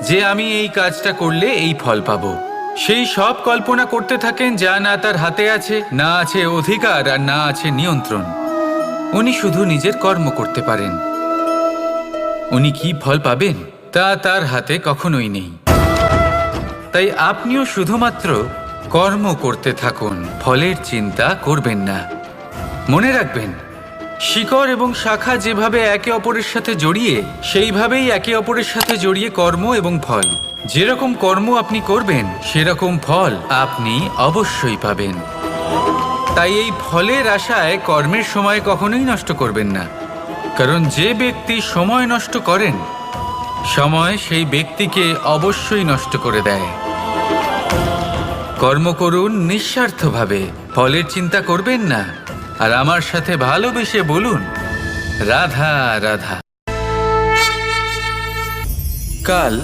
যে আমি এই কাজটা করলে এই ফল পাবো। সেই সব কল্পনা করতে থাকেন যা না তার হাতে আছে, না আছে অধিকার আর না আছে নিয়ন্ত্রণ। উনি শুধু নিজের কর্ম করতে পারেন। উনি কি ফল পাবেন তা তার হাতে কখনোই নেই। তাই আপনিও শুধুমাত্র কর্ম করতে থাকুন, ফলের চিন্তা করবেন না। মনে রাখবেন, শিকড় এবং শাখা যেভাবে একে অপরের সাথে জড়িয়ে, সেইভাবেই একে অপরের সাথে জড়িয়ে কর্ম এবং ফল। যেরকম কর্ম আপনি করবেন সেরকম ফল আপনি অবশ্যই পাবেন। তাই এই ফলের আশায় কর্মের সময় কখনোই নষ্ট করবেন না, কারণ যে ব্যক্তি সময় নষ্ট করেন, সময় সেই ব্যক্তিকে অবশ্যই নষ্ট করে দেয়। কর্ম করুন নিঃস্বার্থভাবে, ফলের চিন্তা করবেন না, আর আমার সাথে ভালোবেসে বলুন রাধা রাধা। কাল